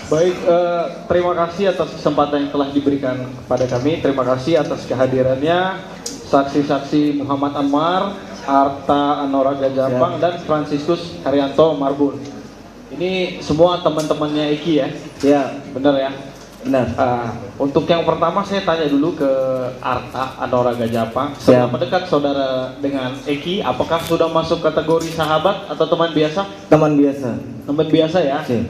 Baik, terima kasih atas kesempatan yang telah diberikan kepada kami. Terima kasih atas kehadirannya saksi-saksi Muhammad Anwar, Arta Anora Gajapang, dan Franciscus Haryanto Marbun. Ini semua teman-temannya Eki ya? Ya, benar ya? benar. Untuk yang pertama saya tanya dulu ke Arta Anora Gajapang. Seberapa dekat saudara dengan Eki? Apakah sudah masuk kategori sahabat atau teman biasa? Teman biasa. Teman biasa ya? Ya.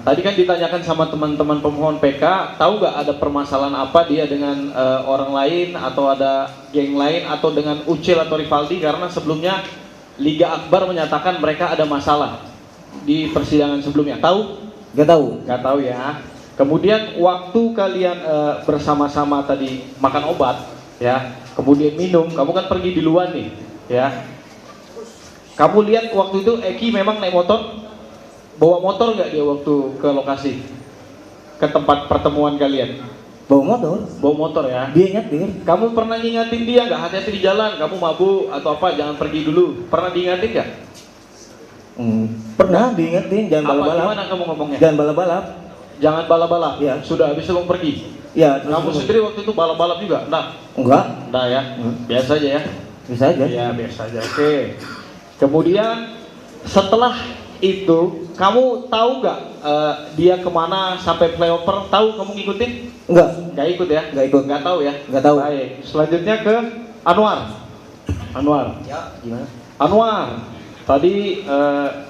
Tadi kan ditanyakan sama teman-teman pemohon PK, tahu nggak ada permasalahan apa dia dengan orang lain atau ada geng lain atau dengan Ucil atau Rivaldi, karena sebelumnya Liga Akbar menyatakan mereka ada masalah di persidangan sebelumnya. Tahu? Gak tahu. Nggak tahu ya. Kemudian waktu kalian bersama-sama tadi makan obat, ya, kemudian minum, kamu kan pergi di luar nih, ya. Kamu lihat waktu itu Eki memang naik motor? Bawa motor nggak dia waktu ke lokasi, ke tempat pertemuan kalian? Bawa motor. Bawa motor ya. Dia nyetir. Kamu pernah ngingatin dia nggak, hati-hati di jalan, kamu mabuk atau apa, jangan pergi dulu? Pernah diingatin nggak? Pernah diingetin, jangan balap-balap. Gimana kamu ngomongnya? Jangan balap-balap. Jangan balap-balap. Ya. Sudah habis itu kamu pergi. Ya. Kamu sendiri waktu itu balap-balap juga? Enggak. Enggak ya. Biasa aja ya. Bisa aja. Ya biasa aja. Oke. Kemudian setelah itu kamu tahu nggak dia kemana sampai flyover? Tahu, kamu ngikutin? Enggak. Nggak ikut ya? Nggak ikut. Nggak tahu ya? Nggak tahu. Baik. Selanjutnya ke Anwar. Anwar. Ya, gimana? Anwar. Tadi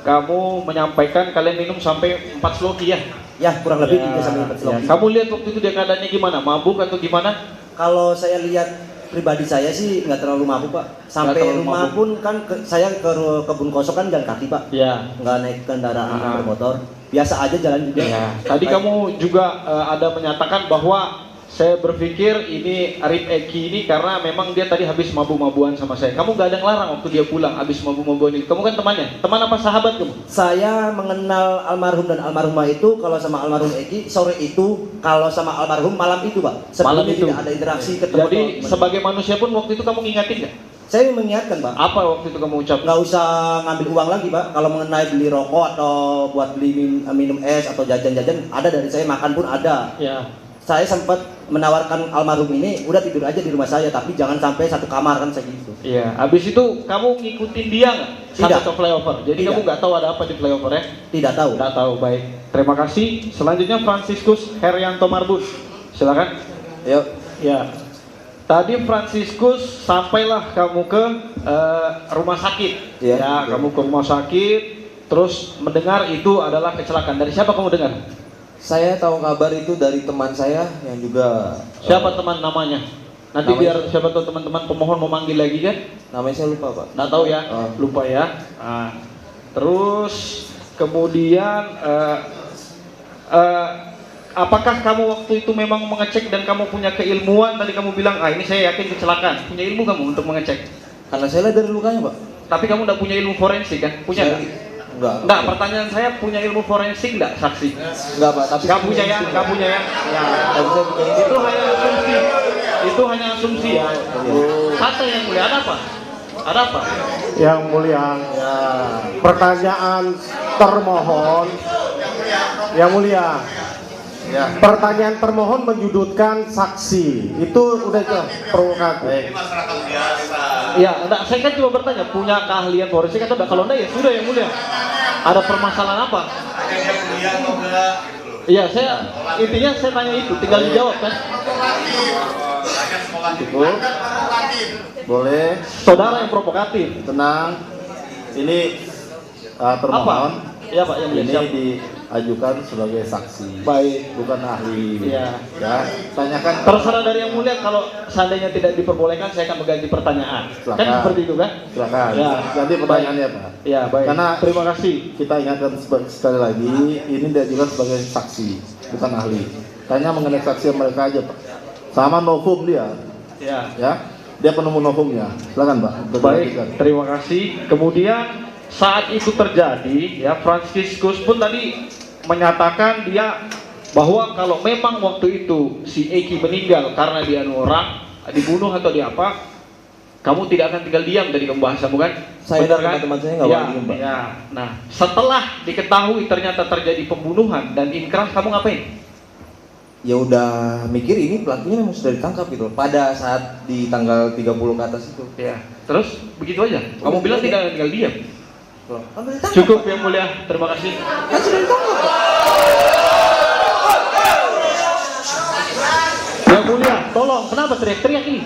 kamu menyampaikan kalian minum sampai 4 sloki ya? Ya, kurang lebih Ya, 3 sampai 4 ya. sloki. Kamu lihat waktu itu dia keadaannya gimana? Mabuk atau gimana? Kalau saya lihat pribadi saya sih nggak terlalu mabuk, Pak. Sampai terlalu rumah mabuk. pun kan saya ke kebun kosong kan jalan kaki, Pak. Ya. Nggak naik kendaraan bermotor. Biasa aja jalan juga. Ya. Tadi kamu juga ada menyatakan bahwa saya berpikir ini Arif Eki ini karena memang dia tadi habis mabu-mabuan sama saya. Kamu nggak ada ngelarang waktu dia pulang habis mabu-mabuan itu. Kamu kan temannya. Teman apa sahabat kamu? Saya mengenal almarhum dan almarhumah itu kalau sama almarhum Eki sore itu, kalau sama almarhum malam itu, Pak. Sebelumnya Malam itu. tidak ada interaksi ketemu. Jadi sebagai manusia pun waktu itu kamu ngingatin nggak? Saya mengingatkan, Pak. Apa waktu itu kamu ucap? Nggak usah ngambil uang lagi, Pak. Kalau mengenai beli rokok atau buat beli minum es atau jajan-jajan, ada dari saya, makan pun ada. Ya. Saya sempat menawarkan almarhum ini, udah tidur aja di rumah saya, tapi jangan sampai satu kamar kan segitu. Iya. Habis itu kamu ngikutin dia nggak? Sampai Tidak. ke flyover. Jadi Tidak. kamu nggak tahu ada apa di flyover ya? Tidak tahu. Nggak tahu. Baik. Terima kasih. Selanjutnya Franciscus Haryanto Marbun. Silakan. Yuk. Ya. Tadi Franciscus sampailah kamu ke rumah sakit. Iya. Ya, kamu ke rumah sakit, terus mendengar itu adalah kecelakaan. Dari siapa kamu dengar? Saya tahu kabar itu dari teman saya yang juga. Siapa teman namanya? Nanti Namanya- biar siapa tahu teman-teman pemohon mau manggil lagi kan? Namanya saya lupa, Pak. Nggak tahu ya, Oh. lupa ya. Nah, terus kemudian apakah kamu waktu itu memang mengecek dan kamu punya keilmuan? Tadi kamu bilang, ini saya yakin kecelakaan. Punya ilmu kamu untuk mengecek? Karena saya lihat dari lukanya, Pak. Tapi kamu nggak punya ilmu forensik kan? Punya Saya- nggak? Enggak. Enggak, pertanyaan saya punya ilmu forensik nggak, saksi? Enggak, Pak. Tapi Nggak punya ya, nggak punya ya. Ya, Tapi saya punya ini. itu hanya asumsi. Itu hanya asumsi ya. Santai yang mulia, ada apa? Ada apa? Yang mulia, Ya. pertanyaan termohon. Yang mulia, Ya. pertanyaan termohon menyudutkan saksi. Itu udah itu provokatif. Baik. Ya, enggak, saya kan cuma bertanya, punya keahlian forensik atau enggak? Kalau enggak ya sudah yang mulia. Ada permasalahan apa? Iya, saya intinya saya tanya itu, tinggal dijawab kan. Cukup. Boleh. Saudara yang provokatif. Tenang. Ini termohon. Iya Pak, yang mulia. Ini Siap. diajukan sebagai saksi. Baik. Bukan ahli. Iya. Ya. Tanyakan. Terserah dari yang mulia, kalau seandainya tidak diperbolehkan saya akan mengganti pertanyaan. Silakan. Kan seperti itu kan? Silakan. Ya. Ganti pertanyaannya, Pak. Ya, baik. Karena Terima kasih. kita ingatkan sekali lagi, ini diajukan sebagai saksi, bukan ahli. Tanya mengenai saksi mereka aja, Pak. Sama novum dia, Ya. ya. Dia penemu novumnya. Silakan, Pak. Baik, terima kasih. Kemudian saat itu terjadi, ya, Franciscus pun tadi menyatakan dia bahwa kalau memang waktu itu si Eki meninggal karena dia orang dibunuh atau di apa, Kamu tidak akan tinggal diam dari pembahasanmu kan? Saya Benar dan teman-teman saya nggak boleh diem, Pak. Ya. Nah, setelah diketahui ternyata terjadi pembunuhan dan inkrah, kamu ngapain? Ya udah mikir ini pelakunya memang sudah ditangkap gitu pada saat di tanggal 30 ke atas itu. Ya. Terus begitu aja. Kamu bilang tidak akan tinggal diam. Loh, kan sudah ditangkap, Cukup Pak. yang mulia. Terima kasih. Kan sudah ditangkap, Pak. Yang mulia, tolong. Kenapa teriak-teriak ini?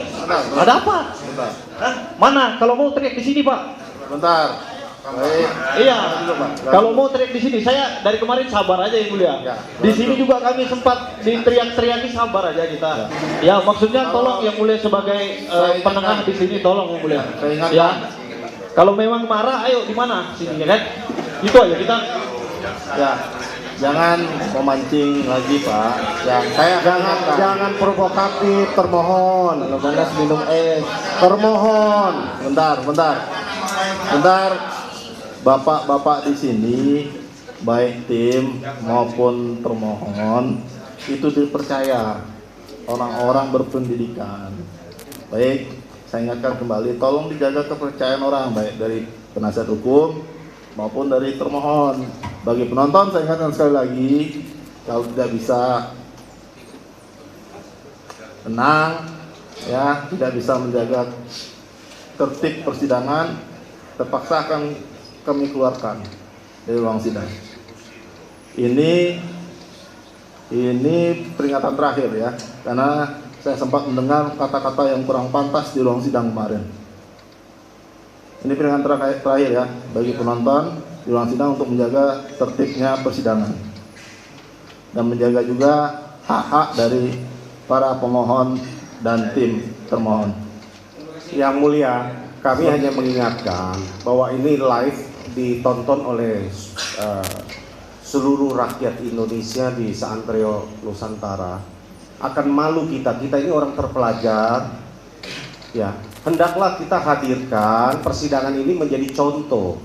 Ada apa? Bentar. Hah? Mana? Kalau mau teriak di sini, Pak. Bentar. Baik. Iya. Dulu, Pak. Kalau mau teriak di sini, saya dari kemarin sabar aja yang mulia. Ya. Di sini juga kami sempat diteriak-teriaki, sabar aja kita. Ya, maksudnya tolong yang mulia sebagai Saya penengah ingatkan. di sini, tolong yang mulia. Saya ingatkan. Ya. Kalau memang marah, ayo di mana? Sini ya kan? Itu aja kita. Ya, jangan memancing lagi Pak. Yang saya ingatkan. Jangan provokatif, termohon. Kalau panas minum es. Termohon. Bentar. Bapak-bapak di sini, baik tim maupun termohon, itu dipercaya orang-orang berpendidikan. Baik, saya ingatkan kembali, tolong dijaga kepercayaan orang, baik dari penasihat hukum maupun dari termohon. Bagi penonton, saya ingatkan sekali lagi, kalau tidak bisa tenang, ya, tidak bisa menjaga tertib persidangan, terpaksa akan kami keluarkan dari ruang sidang. Ini peringatan terakhir ya, karena saya sempat mendengar kata-kata yang kurang pantas di ruang sidang kemarin. Ini peringatan terakhir ya bagi penonton di ruang sidang untuk menjaga tertibnya persidangan dan menjaga juga hak-hak dari para pemohon dan tim termohon. Yang mulia, kami hanya mengingatkan bahwa ini live ditonton oleh seluruh rakyat Indonesia di seantero Nusantara. Akan malu kita ini orang terpelajar. Ya, hendaklah kita hadirkan persidangan ini menjadi contoh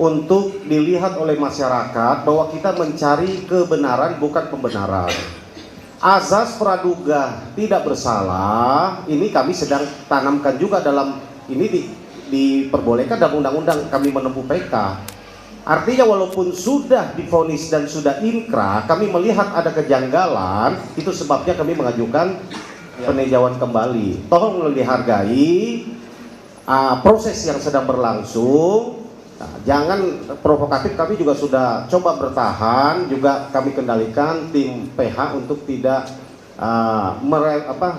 untuk dilihat oleh masyarakat bahwa kita mencari kebenaran bukan pembenaran. Azas praduga tidak bersalah ini kami sedang tanamkan juga dalam ini diperbolehkan dalam undang-undang kami menempuh PK. Artinya walaupun sudah divonis dan sudah inkrah, kami melihat ada kejanggalan, itu sebabnya kami mengajukan peninjauan kembali. Tolong dihargai proses yang sedang berlangsung. Nah, jangan provokatif, kami juga sudah coba bertahan, juga kami kendalikan tim PH untuk tidak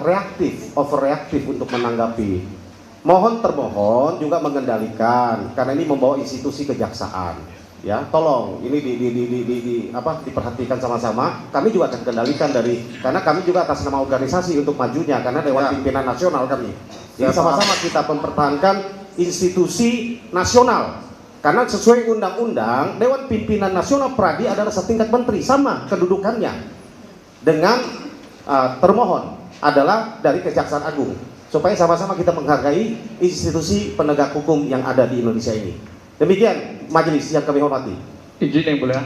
reaktif, overreaktif untuk menanggapi. Mohon termohon juga mengendalikan karena ini membawa institusi kejaksaan. Ya, tolong ini diperhatikan sama-sama. Kami juga akan kendalikan karena kami juga atas nama organisasi untuk majunya karena Dewan Pimpinan Nasional kami. Jadi sama-sama kita mempertahankan institusi nasional. Karena sesuai undang-undang Dewan Pimpinan Nasional Pradi adalah setingkat menteri, sama kedudukannya dengan termohon adalah dari Kejaksaan Agung. Supaya sama-sama kita menghargai institusi penegak hukum yang ada di Indonesia ini. Demikian majelis yang kami hormati. Izin yang mulia,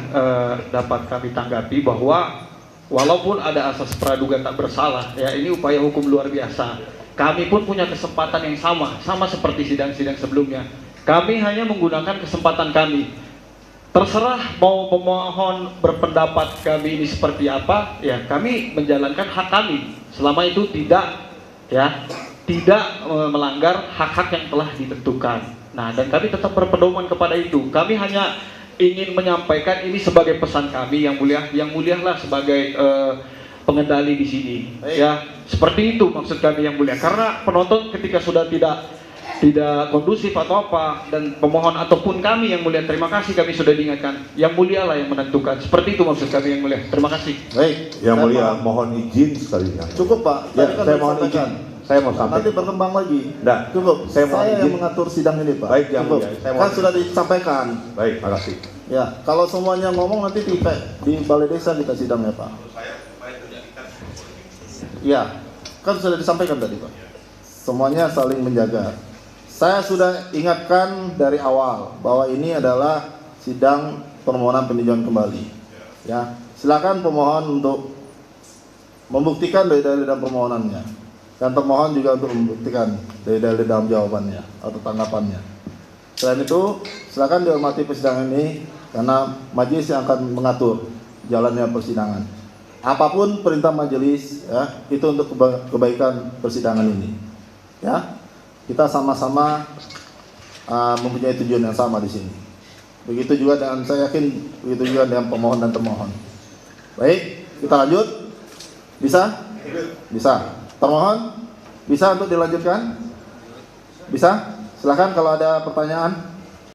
dapat kami tanggapi bahwa walaupun ada asas praduga tak bersalah, ya ini upaya hukum luar biasa. Kami pun punya kesempatan yang sama seperti sidang-sidang sebelumnya. Kami hanya menggunakan kesempatan kami. Terserah mau pemohon berpendapat kami ini seperti apa, ya kami menjalankan hak kami. Selama itu tidak melanggar hak-hak yang telah ditentukan. Nah, dan kami tetap berpedoman kepada itu. Kami hanya ingin menyampaikan ini sebagai pesan kami yang mulialah sebagai pengendali di sini. Ya, seperti itu maksud kami yang mulia. Karena penonton ketika sudah tidak kondusif atau apa, dan pemohon ataupun kami yang mulia, terima kasih kami sudah diingatkan. Yang mulialah yang menentukan. Seperti itu maksud kami yang mulia. Terima kasih. Baik, Yang mulia, mohon izin sekali. cukup Pak. Ya, Tadi kan saya mohon disampaikan. izin. Saya mau Nanti sampaikan. berkembang lagi. Nggak, Cukup. saya mohon yang izin. mengatur sidang ini Pak. Baik, yang Cukup. mulia. Saya Kan mohon- sudah disampaikan. Baik, makasih. Ya, kalau semuanya ngomong nanti di balai desa kita sidang ya Pak. Ya, kan sudah disampaikan tadi Pak. Semuanya saling menjaga. Saya sudah ingatkan dari awal bahwa ini adalah sidang permohonan peninjauan kembali. Ya, silakan pemohon untuk membuktikan dari dan permohonannya. dan termohon juga untuk membuktikan dari dalam jawabannya atau tanggapannya. Selain itu, silakan dihormati persidangan ini karena majelis yang akan mengatur jalannya persidangan. Apapun perintah majelis, ya, itu untuk kebaikan persidangan ini. Ya, kita sama-sama mempunyai tujuan yang sama di sini. Begitu juga dengan, saya yakin begitu juga dengan pemohon dan termohon. Baik, kita lanjut. Bisa? Bisa. Termohon, bisa untuk dilanjutkan? Bisa? Silakan kalau ada pertanyaan.